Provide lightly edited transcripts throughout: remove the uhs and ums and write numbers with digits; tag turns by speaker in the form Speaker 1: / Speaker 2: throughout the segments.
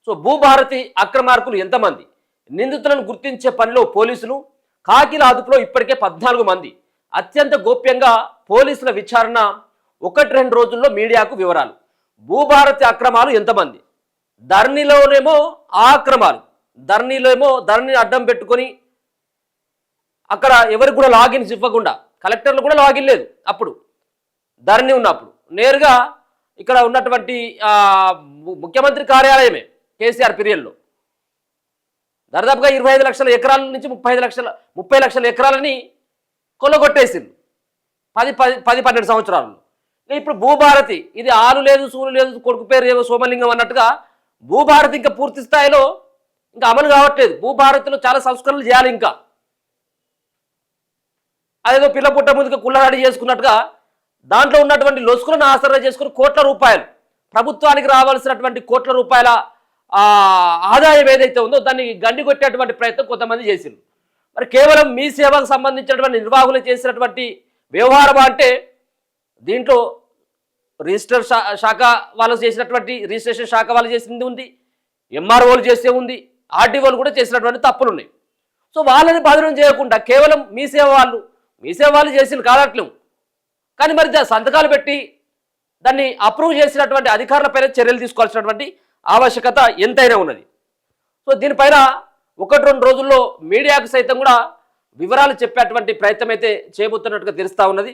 Speaker 1: So Bhubharati అక్రమార్కులు ఎంతమంది? నిందితులను గుర్తించే పనిలో పోలీసులు. కాకిల అదుపులో ఇప్పటికే 14 మంది. అత్యంత గోప్యంగా పోలీసుల విచారణ. 1-2 రోజుల్లో మీడియాకు వివరాలు. భూభారతి అక్రమాలు ఎంతమంది? ధరణిలోనేమో ఆ అక్రమాలు, ధరణి అడ్డం పెట్టుకొని అక్కడ ఎవరికి కూడా లాగిన్స్ ఇవ్వకుండా, కలెక్టర్లు కూడా లాగిన్ లేదు అప్పుడు ధరణి ఉన్నప్పుడు. నేరుగా ఇక్కడ ఉన్నటువంటి ముఖ్యమంత్రి కార్యాలయమే కేసీఆర్ పీరియడ్లో దాదాపుగా 25 లక్షల ఎకరాల నుంచి 30 లక్షల ఎకరాలని కొల్లగొట్టేసింది 10-12 సంవత్సరాలలో. ఇప్పుడు భూభారతి ఇది ఆలు లేదు సూలు లేదు, కొడుకు పేరు ఏమో సోమలింగం అన్నట్టుగా భూభారతి ఇంకా పూర్తి స్థాయిలో ఇంకా అమలు కావట్లేదు. భూభారతిలో చాలా సంస్కరణలు చేయాలి. ఇంకా అదేదో పిల్ల పుట్ట ముందుగా కుళ్ళరాడి చేసుకున్నట్టుగా దాంట్లో ఉన్నటువంటి లొసుకులను ఆసరా చేసుకుని కోట్ల రూపాయలు ప్రభుత్వానికి రావాల్సినటువంటి కోట్ల రూపాయల ఆదాయం ఏదైతే ఉందో దాన్ని గండి కొట్టేటువంటి ప్రయత్నం కొంతమంది చేసింది. మరి కేవలం మీ సేవకు సంబంధించినటువంటి నిర్వాహకులు చేసినటువంటి వ్యవహారం అంటే దీంట్లో రిజిస్టర్ శాఖ వాళ్ళు చేసినటువంటి రిజిస్ట్రేషన్ శాఖ వాళ్ళు చేసింది ఉంది, ఎంఆర్ఓలు చేసే ఉంది, ఆర్డీఓలు కూడా చేసినటువంటి తప్పులు ఉన్నాయి. సో వాళ్ళని బాధనం చేయకుండా కేవలం మీ సేవ వాళ్ళు చేసిన కాదట్లేము, కానీ మరి సంతకాలు పెట్టి దాన్ని అప్రూవ్ చేసినటువంటి అధికారులపైన చర్యలు తీసుకోవాల్సినటువంటి ఆవశ్యకత ఎంతైనా ఉన్నది. సో దీనిపైన 1-2 రోజుల్లో మీడియాకు సైతం కూడా వివరాలు చెప్పేటువంటి ప్రయత్నం అయితే చేయబోతున్నట్టుగా తెలుస్తూ ఉన్నది.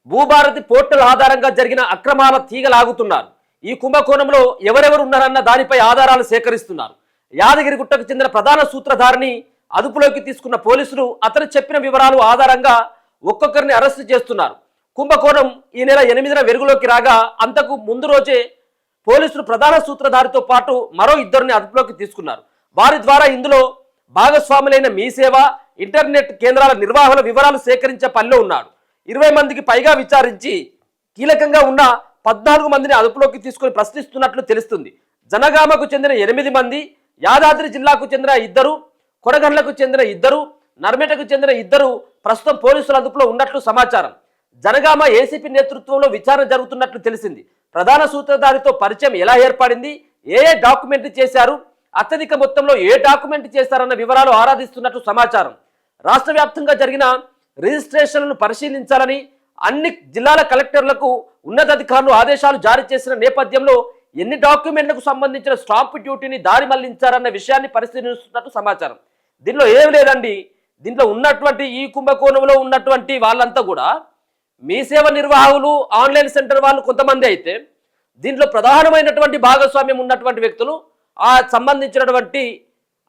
Speaker 1: భూభారతి పోర్టల్ ఆధారంగా జరిగిన అక్రమాల తీగలాగుతున్నారు. ఈ కుంభకోణంలో ఎవరెవరు ఉన్నారన్న దానిపై ఆధారాలు సేకరిస్తున్నారు. యాదగిరిగుట్టకు చెందిన ప్రధాన సూత్రధారిని అదుపులోకి తీసుకున్న పోలీసులు అతను చెప్పిన వివరాలు ఆధారంగా ఒక్కొక్కరిని అరెస్టు చేస్తున్నారు. కుంభకోణం ఈ నెల 8న వెలుగులోకి రాగా అంతకు ముందు రోజే పోలీసులు ప్రధాన సూత్రధారితో పాటు మరో 2 అదుపులోకి తీసుకున్నారు. వారి ద్వారా ఇందులో భాగస్వాములైన మీ సేవ ఇంటర్నెట్ కేంద్రాల నిర్వహణ వివరాలు సేకరించే పనిలో ఉన్నాడు. 20 మందికి పైగా విచారించి కీలకంగా ఉన్న 14 మందిని అదుపులోకి తీసుకుని ప్రశ్నిస్తున్నట్లు తెలుస్తుంది. జనగామకు చెందిన 8 మంది, యాదాద్రి జిల్లాకు చెందిన 2, కొడగండ్లకు చెందిన 2, నర్మేటకు చెందిన 2 ప్రస్తుతం పోలీసుల అదుపులో ఉన్నట్లు సమాచారం. జనగామ ఏసీపీ నేతృత్వంలో విచారణ జరుగుతున్నట్లు తెలిసింది. ప్రధాన సూత్రధారితో పరిచయం ఎలా ఏర్పడింది, ఏ డాక్యుమెంట్ చేశారు, అత్యధిక మొత్తంలో ఏ డాక్యుమెంట్ చేశారన్న వివరాలు ఆరాధిస్తున్నట్లు సమాచారం. రాష్ట్ర వ్యాప్తంగా జరిగిన రిజిస్ట్రేషన్లను పరిశీలించాలని అన్ని జిల్లాల కలెక్టర్లకు ఉన్నతాధికారులు ఆదేశాలు జారీ చేసిన నేపథ్యంలో ఎన్ని డాక్యుమెంట్లకు సంబంధించిన స్టాంప్ డ్యూటీని దారి మళ్లించారన్న విషయాన్ని పరిశీలిస్తున్నట్టు సమాచారం. దీనిలో ఏం లేదండి, దీంట్లో ఉన్నటువంటి ఈ కుంభకోణంలో ఉన్నటువంటి వాళ్ళంతా కూడా మీ సేవ నిర్వాహకులు, ఆన్లైన్ సెంటర్ వాళ్ళు కొంతమంది అయితే దీంట్లో ప్రధానమైనటువంటి భాగస్వామ్యం ఉన్నటువంటి వ్యక్తులు ఆ సంబంధించినటువంటి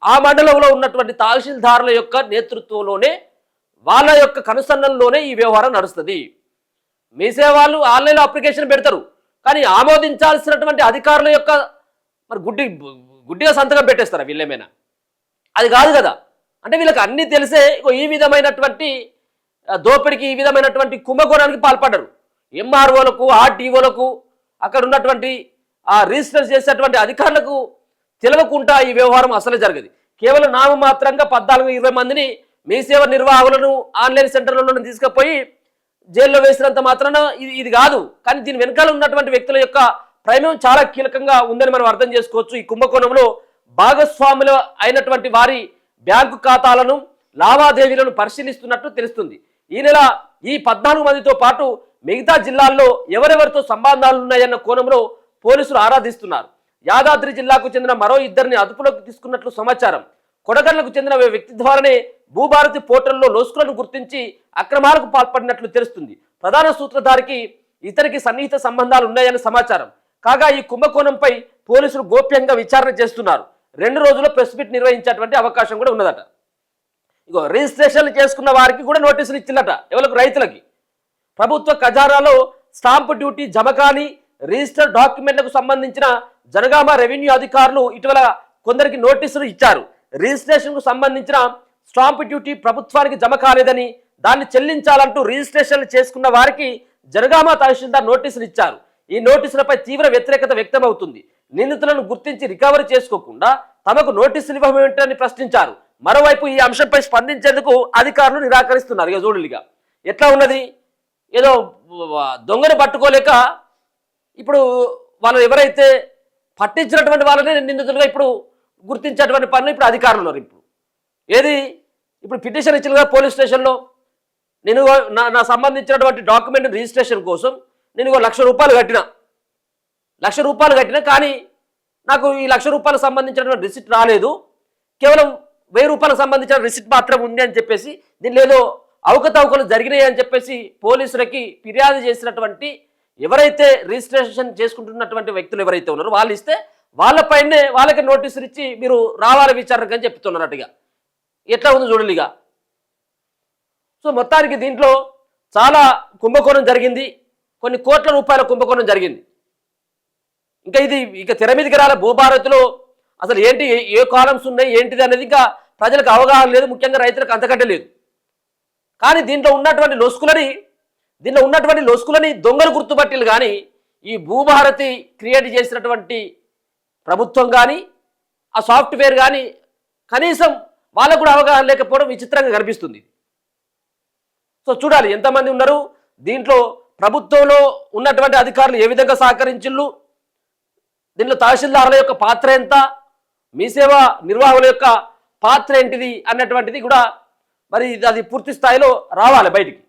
Speaker 1: ఆ మండలంలో ఉన్నటువంటి తహసీల్దారుల యొక్క నేతృత్వంలోనే వాళ్ళ యొక్క కనుసన్నల్లోనే ఈ వ్యవహారం నడుస్తుంది. మీ సేవలు ఆన్లైన్లో అప్లికేషన్ పెడతారు, కానీ ఆమోదించాల్సినటువంటి అధికారుల యొక్క మరి గుడ్డిగా సంతకం పెట్టేస్తారా వీళ్ళేమైనా? అది కాదు కదా. అంటే వీళ్ళకి అన్నీ తెలిసే ఈ విధమైనటువంటి దోపిడికి, ఈ విధమైనటువంటి కుంభకోణానికి పాల్పడ్డారు. ఎంఆర్ఓలకు, ఆర్టీఓలకు, అక్కడ ఉన్నటువంటి ఆ రిజిస్టర్ చేసేటువంటి అధికారులకు తెలియకుండా ఈ వ్యవహారం అసలు జరగదు. కేవలం నామమాత్రంగా 14-20 మందిని మీ సేవ నిర్వాహకులను ఆన్లైన్ సెంటర్లలో తీసుకుపోయి జైల్లో వేసినంత మాత్రాన ఇది కాదు. కానీ దీని వెనకాల ఉన్నటువంటి వ్యక్తుల యొక్క ప్రమేయం చాలా కీలకంగా ఉందని మనం అర్థం చేసుకోవచ్చు. ఈ కుంభకోణంలో భాగస్వాములు అయినటువంటి వారి బ్యాంకు ఖాతాలను, లావాదేవీలను పరిశీలిస్తున్నట్టు తెలుస్తుంది. ఈ నెల ఈ 14 మందితో పాటు మిగతా జిల్లాల్లో ఎవరెవరితో సంబంధాలు ఉన్నాయన్న కోణంలో పోలీసులు ఆరాధిస్తున్నారు. యాదాద్రి జిల్లాకు చెందిన మరో 2 అదుపులోకి తీసుకున్నట్లు సమాచారం. కొడగండ్లకు చెందిన వ్యక్తి ద్వారానే భూభారతి పోర్టల్లో లోసుకులను గుర్తించి అక్రమాలకు పాల్పడినట్లు తెలుస్తుంది. ప్రధాన సూత్రధారికి ఇతనికి సన్నిహిత సంబంధాలు ఉన్నాయని సమాచారం. కాగా ఈ కుంభకోణంపై పోలీసులు గోప్యంగా విచారణ చేస్తున్నారు. 2 రోజుల్లో ప్రెస్ మీట్ నిర్వహించేటువంటి అవకాశం కూడా ఉన్నదట. ఇగో రిజిస్ట్రేషన్లు చేసుకున్న వారికి కూడా నోటీసులు ఇచ్చిందట. ఎవరికి? రైతులకి. ప్రభుత్వ ఖజానాలో స్టాంప్ డ్యూటీ జమ కాని రిజిస్టర్ డాక్యుమెంట్లకు సంబంధించిన జనగామ రెవెన్యూ అధికారులు ఇటీవల కొందరికి నోటీసులు ఇచ్చారు. రిజిస్ట్రేషన్కు సంబంధించిన స్టాంప్ డ్యూటీ ప్రభుత్వానికి జమ కాలేదని, దాన్ని చెల్లించాలంటూ రిజిస్ట్రేషన్లు చేసుకున్న వారికి జనగామ తహసీల్దార్ నోటీసులు ఇచ్చారు. ఈ నోటీసులపై తీవ్ర వ్యతిరేకత వ్యక్తమవుతుంది. నిందితులను గుర్తించి రికవరీ చేసుకోకుండా తమకు నోటీసులు ఇవ్వమేంటని ప్రశ్నించారు. మరోవైపు ఈ అంశంపై స్పందించేందుకు అధికారులు నిరాకరిస్తున్నారు. ఇక చూడలిగా ఎట్లా ఉన్నది ఏదో దొంగని పట్టుకోలేక ఇప్పుడు వాళ్ళు ఎవరైతే పట్టించినటువంటి వాళ్ళని నిందితులుగా ఇప్పుడు గుర్తించేటువంటి పనులు ఇప్పుడు అధికారులు ఉన్నారు. ఇప్పుడు ఏది ఇప్పుడు పిటిషన్ ఇచ్చిన పోలీస్ స్టేషన్లో నేను నా సంబంధించినటువంటి డాక్యుమెంట్ రిజిస్ట్రేషన్ కోసం నేను ₹1,00,000 కట్టినా కానీ నాకు ఈ ₹1,00,000 సంబంధించినటువంటి రిసిప్ట్ రాలేదు, కేవలం ₹1,000 సంబంధించిన రిసిప్ట్ మాత్రం ఉంది అని చెప్పేసి దీనిలో ఏదో అవకతవకలు జరిగినాయి అని చెప్పేసి పోలీసులకి ఫిర్యాదు చేసినటువంటి ఎవరైతే రిజిస్ట్రేషన్ చేసుకుంటున్నటువంటి వ్యక్తులు ఎవరైతే ఉన్నారో వాళ్ళు ఇస్తే వాళ్ళపైనే వాళ్ళకి నోటీసులు ఇచ్చి మీరు రావాలి విచారణకు అని చెప్తున్నట్టుగా ఎట్లా ఉంది చూడలిగా. సో మొత్తానికి దీంట్లో చాలా కుంభకోణం జరిగింది, కొన్ని కోట్ల రూపాయల కుంభకోణం జరిగింది. ఇంకా ఇది తెర మీదకి రాలే. భూభారతిలో అసలు ఏంటి, ఏ కాలమ్స్ ఉన్నాయి ఏంటిది అనేది ఇంకా ప్రజలకు అవగాహన లేదు, ముఖ్యంగా రైతులకు అంతకంటే లేదు. కానీ దీంట్లో ఉన్నటువంటి లొసుకులని దొంగలు గుర్తుపట్టిలు. కానీ ఈ భూభారతి క్రియేట్ చేసినటువంటి ప్రభుత్వం కానీ ఆ సాఫ్ట్వేర్ కానీ కనీసం వాళ్ళకు కూడా అవగాహన లేకపోవడం విచిత్రంగా కనిపిస్తుంది. సో చూడాలి ఎంతమంది ఉన్నారు దీంట్లో, ప్రభుత్వంలో ఉన్నటువంటి అధికారులు ఏ విధంగా సహకరించిళ్ళు, దీనిలో తహసీల్దారుల యొక్క పాత్ర ఎంత, మీ సేవ నిర్వాహకుల యొక్క పాత్ర ఏంటిది అన్నటువంటిది కూడా మరి అది పూర్తి స్థాయిలో రావాలి బయటికి.